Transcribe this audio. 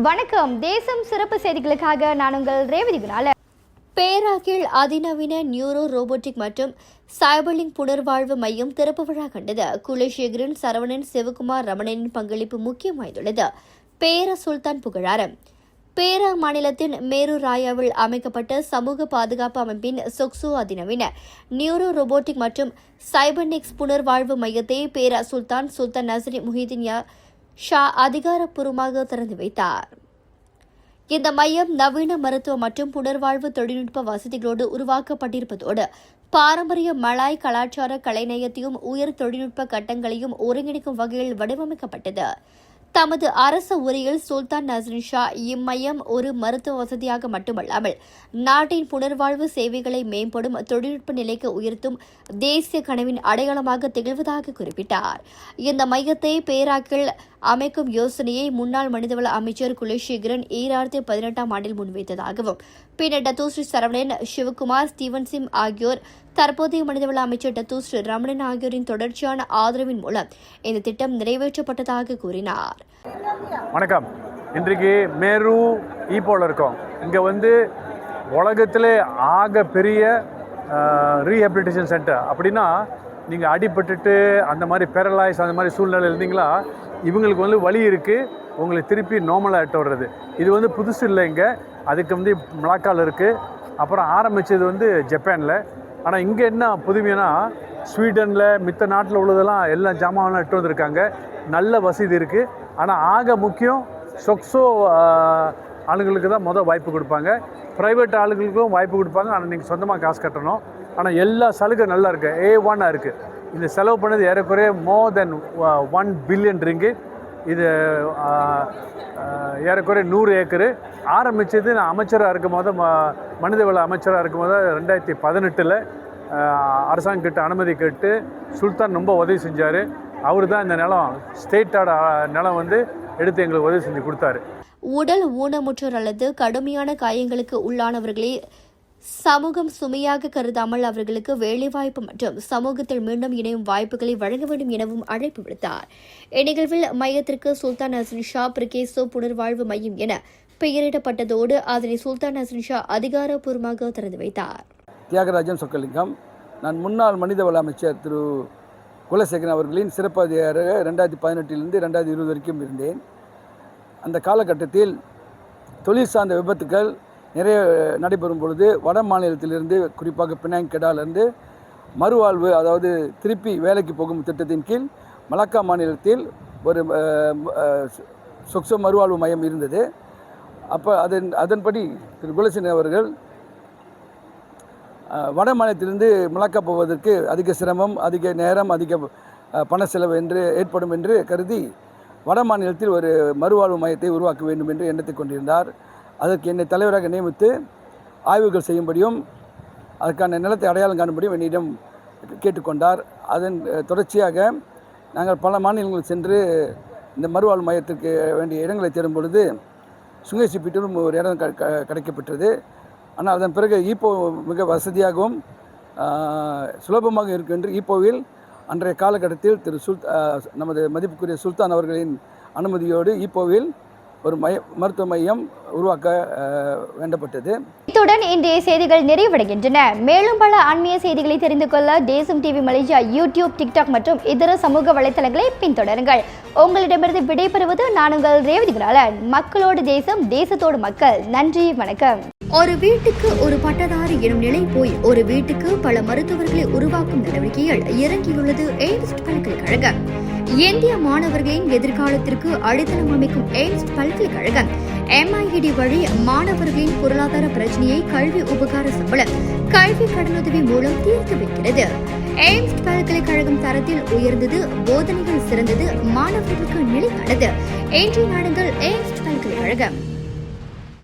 வணக்கம். தேசம் சிறப்பு செய்திகளுக்காக நான் உங்கள் ரேவதி குணால. பேராக்கில் அதிநவீன நியூரோ ரோபோட்டிக் மற்றும் சைபர்லிங் புனர்வாழ்வு மையம் திறப்பு விழா கண்டது. குலசேகரன், சரவணன், சிவகுமார், ரமணனின் பங்களிப்பு முக்கியம் வாய்ந்துள்ளது. பேர சுல்தான் புகழாரம். பேரா மாநிலத்தின் மேரு ராயாவில் அமைக்கப்பட்ட சமூக பாதுகாப்பு அமைப்பின் சொக்சோ அதிநவீன நியூரோ ரோபோட்டிக் மற்றும் சைபர்னிக்ஸ் புனர்வாழ்வு மையத்தை பேரா சுல்தான் நஸ்ரி முஹிதீன் ஷா அதிகாரப்பூர்வமாக திறந்து வைத்தார். இந்த மையம் நவீன மருத்துவ மற்றும் புனர்வாழ்வு தொழில்நுட்ப வசதிகளோடு உருவாக்கப்பட்டிருப்பதோடு பாரம்பரிய மலாய் கலாச்சார கலைநயத்தையும் உயர் தொழில்நுட்ப கட்டங்களையும் ஒருங்கிணைக்கும் வகையில் வடிவமைக்கப்பட்டது. தமது அரச உரையில் சுல்தான் நஸ்ரின் ஷா இம்மையம் ஒரு மருத்துவ வசதியாக மட்டுமல்லாமல் நாட்டின் புனர்வாழ்வு சேவைகளை மேம்படும் தொழில்நுட்ப நிலைக்கு உயர்த்தும் தேசிய கனவின் அடையாளமாக திகழ்வதாக குறிப்பிட்டார். இந்த மையத்தை பேராக்கில் அமைக்கும் யோசனையை முன்னாள் மனிதவள அமைச்சர் குலசேகரன் 2018 ஆண்டில் முன்வைத்ததாகவும் பின்னர் டத்தோஸ்ரீ சரவணன், சிவகுமார், ஸ்டீவன் சிம் ஆகியோர் தற்போதைய மனிதவள அமைச்சர் டத்தோஸ்ரீ ரமணன் ஆகியோரின் தொடர்ச்சியான ஆதரவின் மூலம் இந்த திட்டம் நிறைவேற்றப்பட்டதாக கூறினார். வணக்கம். இன்றைக்கு மேரு ஈப்போல இருக்கோம். இங்கே உலகத்திலே ஆக பெரிய ரீஹபிலிட்டேஷன் சென்டர். அப்படின்னா நீங்கள் அடிபட்டுட்டு அந்த மாதிரி பேரலைஸ் அந்த மாதிரி சூழ்நிலை இருந்தீங்களா, இவங்களுக்கு வலி இருக்குது, உங்களை திருப்பி நார்மலாக எட்ட வர்றது. இது புதுசு இல்லை. இங்கே அதுக்கு மலாக்காவில் இருக்குது. அப்புறம் ஆரம்பித்தது ஜப்பானில். ஆனால் இங்கே என்ன புதுமைனா, ஸ்வீடனில் மித்த நாட்டில் உள்ளதெல்லாம் எல்லா ஜாமான்லாம் எட்டு வந்திருக்காங்க. நல்ல வசதி இருக்குது. ஆனால் ஆக முக்கியம் சொக்ஸோ ஆளுங்களுக்கு தான் வாய்ப்பு கொடுப்பாங்க. ப்ரைவேட் ஆளுங்களுக்கும் வாய்ப்பு கொடுப்பாங்க. ஆனால் நீங்கள் சொந்தமாக காசு கட்டணும். ஆனால் எல்லா சலுகை நல்லா இருக்குது. A1 இருக்குது. இந்த செலவு பண்ணது ஏறக்குறைய மோர் தென் 1 பில்லியன் ரிங்கிட். இது ஏறக்குறைய 100 ஏக்கரு. ஆரம்பித்தது நான் அமைச்சராக இருக்கும் போது, மனிதவள அமைச்சராக இருக்கும் போது 2018 அரசாங்கக்கிட்ட அனுமதி கேட்டு சுல்தான் ரொம்ப உதவி செஞ்சார். அவர் தான் இந்த நிலம், ஸ்டேட்டோட நிலம் எடுத்து எங்களுக்கு உதவி செஞ்சு கொடுத்தாரு. உடல் ஊனமுற்றோர் அல்லது கடுமையான காயங்களுக்கு உள்ளானவர்களே சமூகம் சுமையாக கருதாமல் அவர்களுக்கு வேலைவாய்ப்பு மற்றும் சமூகத்தில் மீண்டும் இணையும் வாய்ப்புகளை வழங்க வேண்டும் எனவும் அழைப்பு விடுத்தார். இந்நிகழ்வில் மையத்திற்கு சுல்தான் நஸ்ரின் ஷா பிரிகேசோ புனர்வாழ்வு மையம் என பெயரிடப்பட்டதோடு அதனை சுல்தான் நஸ்ரின் ஷா அதிகாரப்பூர்வமாக திறந்து வைத்தார். தியாகராஜன் சொக்கலிங்கம். நான் முன்னாள் மனிதவள அமைச்சர் திரு குலசேகரன் அவர்களின் சிறப்பு அதிகாரியாக 2018 2020 வரைக்கும் இருந்தேன். அந்த காலகட்டத்தில் தொழில் சார்ந்த விபத்துக்கள் நிறைய நடைபெறும் பொழுது வட மாநிலத்திலிருந்து, குறிப்பாக பினாங் கெடாலிருந்து மறுவாழ்வு, அதாவது திருப்பி வேலைக்கு போகும் திட்டத்தின் கீழ் மலாக்கா மாநிலத்தில் ஒரு சொக்சோ மறுவாழ்வு மையம் இருந்தது. அப்போ அதன்படி திரு குலசேகரன் அவர்கள் வட மாநிலத்திலிருந்து மலாக்கா போவதற்கு அதிக சிரமம், அதிக நேரம், அதிக பண செலவு ஏற்படும் என்று கருதி வட மாநிலத்தில் ஒரு மறுவாழ்வு மையத்தை உருவாக்க வேண்டும் என்று எண்ணத்தை கொண்டிருந்தார். அதற்கு என்னை தலைவராக நியமித்து ஆய்வுகள் செய்யும்படியும் அதற்கான நிலத்தை அடையாளம் காணும்படியும் என்னிடம் கேட்டுக்கொண்டார். அதன் தொடர்ச்சியாக நாங்கள் பல மாநிலங்கள் சென்று இந்த மறுவாழ்வு மையத்திற்கு வேண்டிய இடங்களை தேடும் பொழுது சுங்கேசிப்பீட்டிலும் ஒரு இடம் கிடைக்கப்பெற்றது. ஆனால் அதன் பிறகு ஈப்போ மிக வசதியாகவும் சுலபமாக இருக்கும் என்று ஈப்போவில் அன்றைய காலகட்டத்தில் நமது மதிப்புக்குரிய சுல்தான் அவர்களின் அனுமதியோடு ஈப்போவில் ஒரு மருத்துவ மையம் உருவாக்க வேண்டப்பட்டது. இத்துடன் இன்றைய செய்திகள் நிறைவடைகின்றன. மேலும் பல ஆன்மீக செய்திகளை தெரிந்து கொள்ள தேசம் டிவி மலேசியா யூடியூப், டிக்டாக் மற்றும் இதர சமூக வலைத்தளங்களை பின்தொடருங்கள். உங்களிடமிருந்து விடைபெறுவது நான் உங்கள் ரேவதி குணாலன். மக்களோடு தேசம், தேசத்தோடு மக்கள். நன்றி, வணக்கம். ஒரு வீட்டுக்கு ஒரு பட்டதாரி எனும் நிலை போய் ஒரு வீட்டுக்கு பல மருத்துவர்களை உருவாக்கும் நடவடிக்கையில் இறங்கியுள்ளது எய்ம்ஸ் பல்கலைக்கழகம். இந்திய மாணவர்களின் எதிர்காலத்திற்கு அடித்தளம் அமைக்கும் எய்ம்ஸ் பல்கலைக்கழகம் MIED வழி மாணவர்களின் பொருளாதார பிரச்சனையை கல்வி உபகார சம்பளம், கல்வி கடனுதவி மூலம் தீர்த்து வைக்கிறது. எய்ம்ஸ் பல்கலைக்கழகம் தரத்தில் உயர்ந்தது, போதனைகள் சிறந்தது, மாணவர்களுக்கு நிலையானது. இன்றைய நாடுகள் எய்ம்ஸ் பல்கலைக்கழகம்.